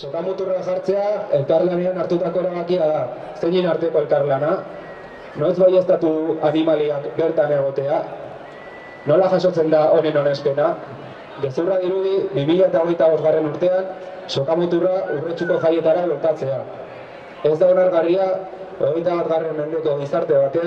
Sokamuturra jartzea elkarlanean hartutako erabakia da. Zeinen arteko elkarlana? Noiz baieztatu animaliak bertan egotea? Nola jasotzen da honen onespena? Gezurra dirudi 2025 urtean sokamuturra Urretxuko jaietara lotatzea. Ez da onargarria 21. mendeko gizarte batean